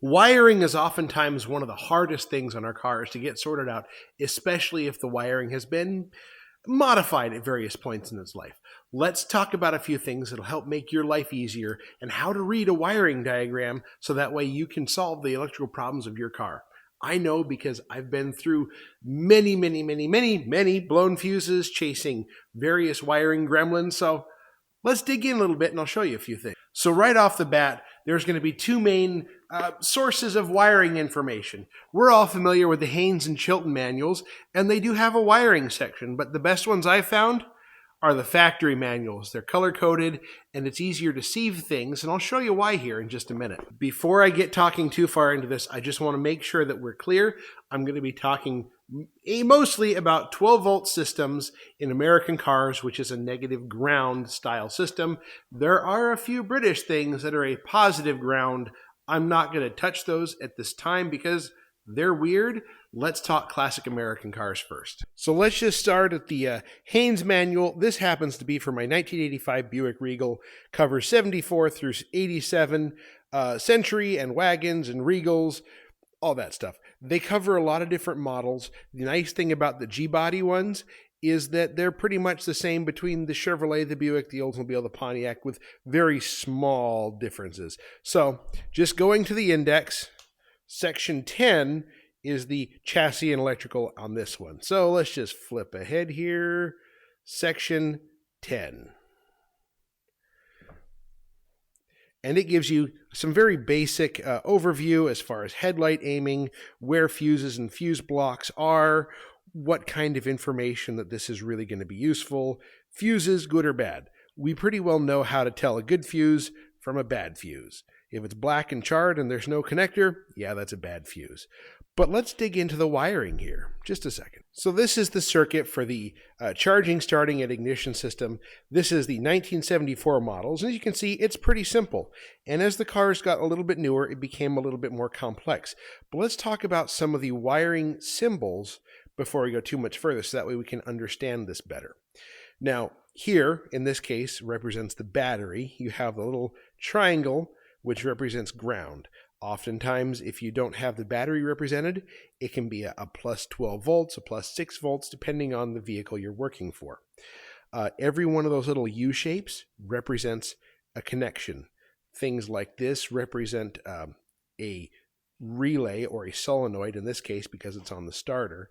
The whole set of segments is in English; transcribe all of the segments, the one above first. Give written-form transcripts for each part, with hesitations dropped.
Wiring is oftentimes one of the hardest things on our cars to get sorted out, especially if the wiring has been modified at various points in its life. Let's talk about a few things that'll help make your life easier and how to read a wiring diagram so that way you can solve the electrical problems of your car. I know because I've been through many blown fuses chasing various wiring gremlins, so let's dig in a little bit and I'll show you a few things. So right off the bat, there's going to be two main sources of wiring information. We're all familiar with the Haynes and Chilton manuals, and they do have a wiring section, but the best ones I've found are the factory manuals. They're color-coded, and it's easier to see things, and I'll show you why here in just a minute. Before I get talking too far into this, I just want to make sure that we're clear. I'm going to be talking mostly about 12-volt systems in American cars, which is a negative ground style system. There are a few British things that are a positive ground. I'm not going to touch those at this time because they're weird. Let's talk classic American cars first. So let's just start at the Haynes manual. This happens to be for my 1985 Buick Regal. Covers 74 through 87, Century and wagons and Regals, all that stuff. They cover a lot of different models. The nice thing about the G-body ones is that they're pretty much the same between the Chevrolet, the Buick, the Oldsmobile, the Pontiac, with very small differences. So just going to the index, section 10 is the chassis and electrical on this one. So let's just flip ahead here. Section 10. And it gives you some very basic overview as far as headlight aiming, where fuses and fuse blocks are, what kind of information that this is really going to be useful. Fuses, good or bad. We pretty well know how to tell a good fuse from a bad fuse. If it's black and charred and there's no connector, yeah, that's a bad fuse. But let's dig into the wiring here. Just a second. So this is the circuit for the charging, starting, and ignition system. This is the 1974 models. As you can see, it's pretty simple. And as the cars got a little bit newer, it became a little bit more complex. But let's talk about some of the wiring symbols before we go too much further, so that way we can understand this better. Now, here, in this case, represents the battery. You have the little triangle, which represents ground. Oftentimes, if you don't have the battery represented, it can be a plus 12 volts, a plus 6 volts, depending on the vehicle you're working for. Every one of those little U-shapes represents a connection. Things like this represent a relay or a solenoid, in this case, because it's on the starter.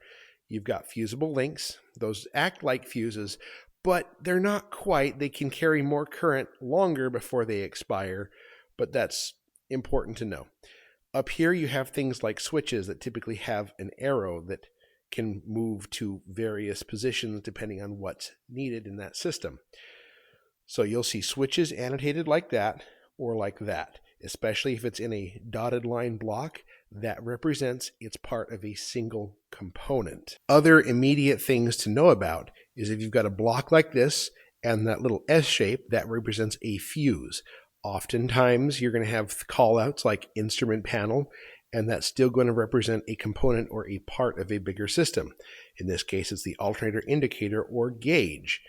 You've got fusible links. Those act like fuses, but they're not quite. They can carry more current longer before they expire, but that's important to know. Up here you have things like switches that typically have an arrow that can move to various positions depending on what's needed in that system. So you'll see switches annotated like that or like that, especially if it's in a dotted line block. That represents it's part of a single component. Other immediate things to know about is if you've got a block like this and that little S shape, that represents a fuse. Oftentimes, you're going to have callouts like instrument panel, and that's still going to represent a component or a part of a bigger system. In this case, it's the alternator indicator or gauge.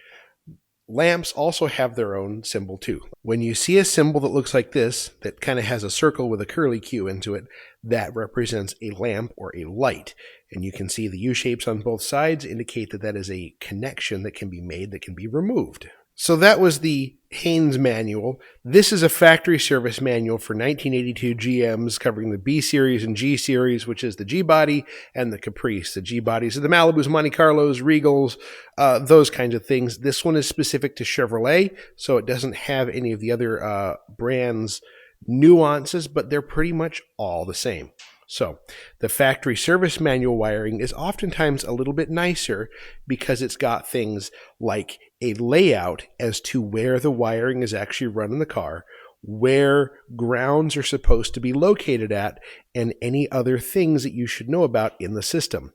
Lamps also have their own symbol too. When you see a symbol that looks like this, that kind of has a circle with a curly Q into it, that represents a lamp or a light. And you can see the U-shapes on both sides indicate that that is a connection that can be made, that can be removed. So that was the Haynes manual. This is a factory service manual for 1982 GMs covering the B series and G series, which is the G-body and the Caprice. The G-bodies are the Malibus, Monte Carlos, Regals, those kinds of things. This one is specific to Chevrolet, so it doesn't have any of the other brands' nuances, but they're pretty much all the same. So the factory service manual wiring is oftentimes a little bit nicer because it's got things like a layout as to where the wiring is actually run in the car, where grounds are supposed to be located at, and any other things that you should know about in the system.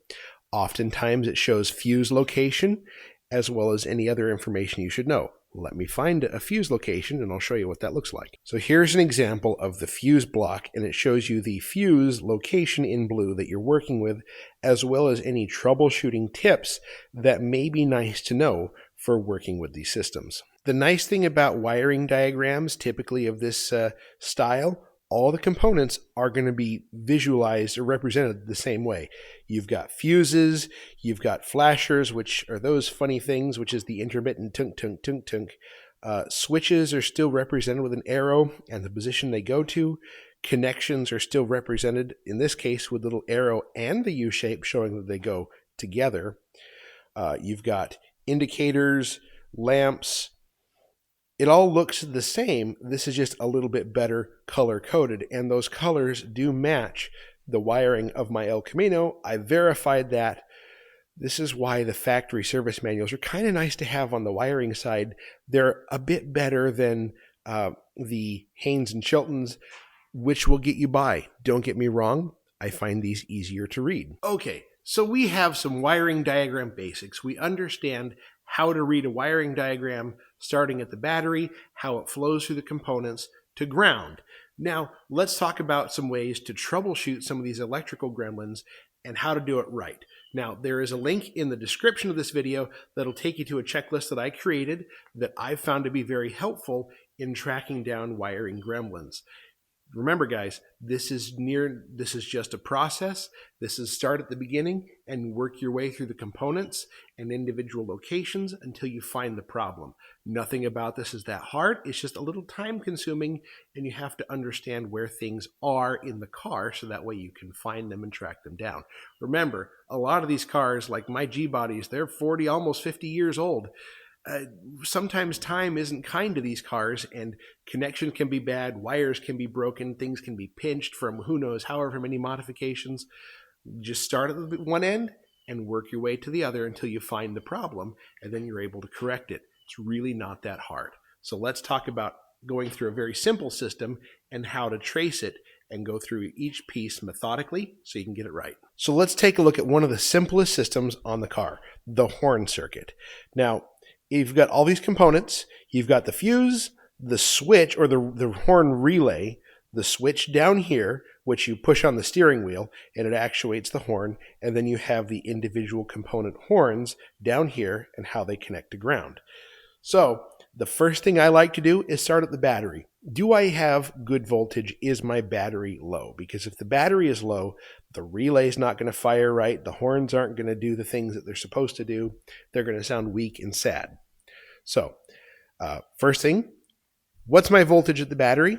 Oftentimes it shows fuse location as well as any other information you should know. Let me find a fuse location and I'll show you what that looks like. So here's an example of the fuse block, and it shows you the fuse location in blue that you're working with, as well as any troubleshooting tips that may be nice to know for working with these systems. The nice thing about wiring diagrams, typically of this style, all the components are going to be visualized or represented the same way. You've got fuses, you've got flashers, which are those funny things, which is the intermittent tunk, tunk, tunk, tunk. Switches are still represented with an arrow and the position they go to. Connections are still represented, in this case, with a little arrow and the U shape showing that they go together. You've got indicators, lamps. It all looks the same. This is just a little bit better color coded, and those colors do match the wiring of my El Camino. I verified that. This is why the factory service manuals are kind of nice to have on the wiring side. They're a bit better than the Haynes and Chiltons, which will get you by. Don't get me wrong, I find these easier to read. Okay, so we have some wiring diagram basics. We understand how to read a wiring diagram starting at the battery, how it flows through the components to ground. Now, let's talk about some ways to troubleshoot some of these electrical gremlins and how to do it right. Now, there is a link in the description of this video that'll take you to a checklist that I created that I've found to be very helpful in tracking down wiring gremlins. Remember, guys, this is just a process. This is start at the beginning and work your way through the components and individual locations until you find the problem. Nothing about this is that hard. It's just a little time consuming, and you have to understand where things are in the car so that way you can find them and track them down. Remember, a lot of these cars, like my G-bodies, they're 40, almost 50 years old. Sometimes time isn't kind to these cars, and connection can be bad, wires can be broken, things can be pinched from who knows however many modifications. Just start at the one end and work your way to the other until you find the problem, and then you're able to correct it. It's really not that hard. So let's talk about going through a very simple system and how to trace it and go through each piece methodically so you can get it right. So let's take a look at one of the simplest systems on the car, the horn circuit. Now, you've got all these components. You've got the fuse, the switch, or the horn relay, the switch down here, which you push on the steering wheel, and it actuates the horn. And then you have the individual component horns down here and how they connect to ground. So the first thing I like to do is start at the battery. Do I have good voltage? Is my battery low? Because if the battery is low, the relay is not going to fire right. The horns aren't going to do the things that they're supposed to do. They're going to sound weak and sad. So first thing, what's my voltage at the battery?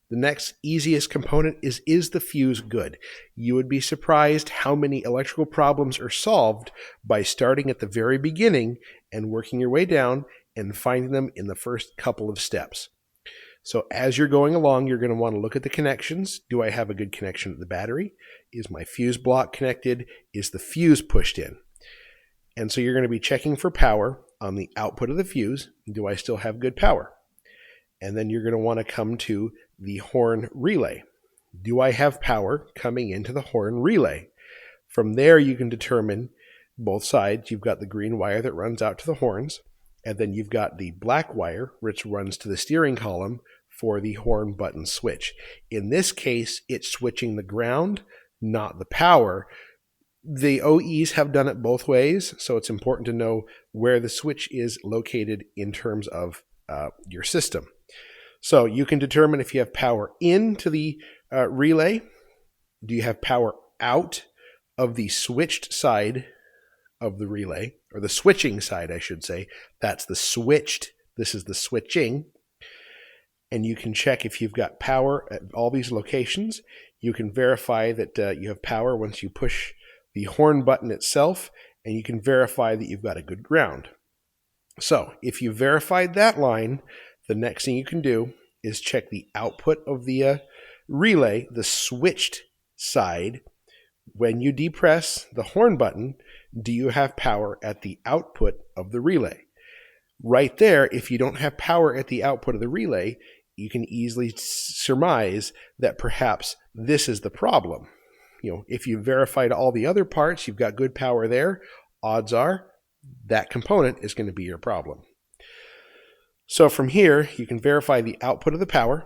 The next easiest component is the fuse good? You would be surprised how many electrical problems are solved by starting at the very beginning and working your way down and finding them in the first couple of steps. So as you're going along, you're going to want to look at the connections. Do I have a good connection at the battery? Is my fuse block connected? Is the fuse pushed in? And so you're going to be checking for power on the output of the fuse. Do I still have good power? And then you're going to want to come to the horn relay. Do I have power coming into the horn relay? From there, you can determine both sides. You've got the green wire that runs out to the horns, and then you've got the black wire, which runs to the steering column for the horn button switch. In this case, it's switching the ground, not the power. The OEs have done it both ways, so it's important to know where the switch is located in terms of your system. So you can determine if you have power into the relay. Do you have power out of the switched side of the relay, or the switching side, I should say? That's the switched. This is the switching. And you can check if you've got power at all these locations. You can verify that you have power once you push the horn button itself, and you can verify that you've got a good ground. So if you verified that line, the next thing you can do is check the output of the relay, the switched side. When you depress the horn button, do you have power at the output of the relay? Right there, if you don't have power at the output of the relay, you can easily surmise that perhaps this is the problem. If you verified all the other parts, you've got good power there, odds are that component is going to be your problem. So from here, you can verify the output of the power,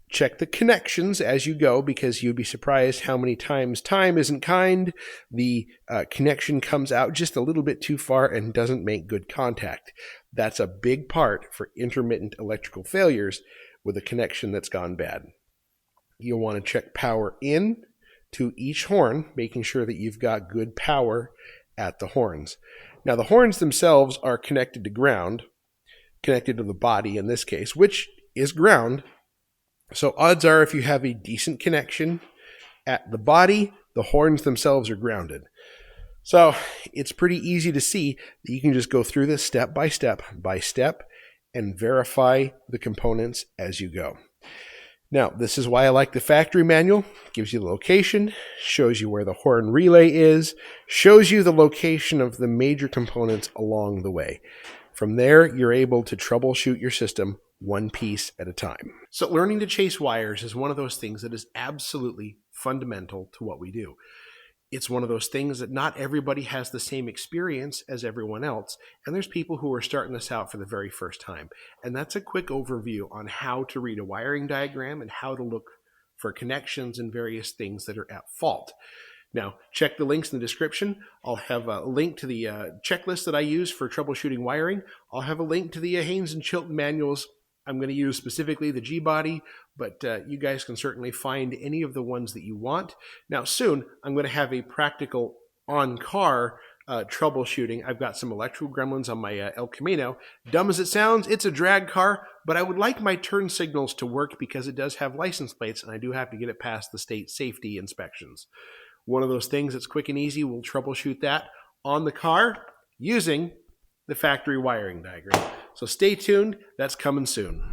check the connections as you go, because you'd be surprised how many times time isn't kind. The connection comes out just a little bit too far and doesn't make good contact. That's a big part for intermittent electrical failures with a connection that's gone bad. You'll want to check power in to each horn, making sure that you've got good power at the horns. Now the horns themselves are connected to ground, connected to the body in this case, which is ground. So odds are if you have a decent connection at the body, the horns themselves are grounded. So it's pretty easy to see that you can just go through this step by step and verify the components as you go. Now, this is why I like the factory manual. It gives you the location, shows you where the horn relay is, shows you the location of the major components along the way. From there, you're able to troubleshoot your system one piece at a time. So learning to chase wires is one of those things that is absolutely fundamental to what we do. It's one of those things that not everybody has the same experience as everyone else, and there's people who are starting this out for the very first time. And that's a quick overview on how to read a wiring diagram and how to look for connections and various things that are at fault. Now, check the links in the description. I'll have a link to the checklist that I use for troubleshooting wiring. I'll have a link to the Haynes and Chilton manuals. I'm going to use specifically the G-body, but you guys can certainly find any of the ones that you want. Now, soon, I'm going to have a practical on-car troubleshooting. I've got some electrical gremlins on my El Camino. Dumb as it sounds, it's a drag car, but I would like my turn signals to work because it does have license plates, and I do have to get it past the state safety inspections. One of those things that's quick and easy, we'll troubleshoot that on the car using the factory wiring diagram. So stay tuned, that's coming soon.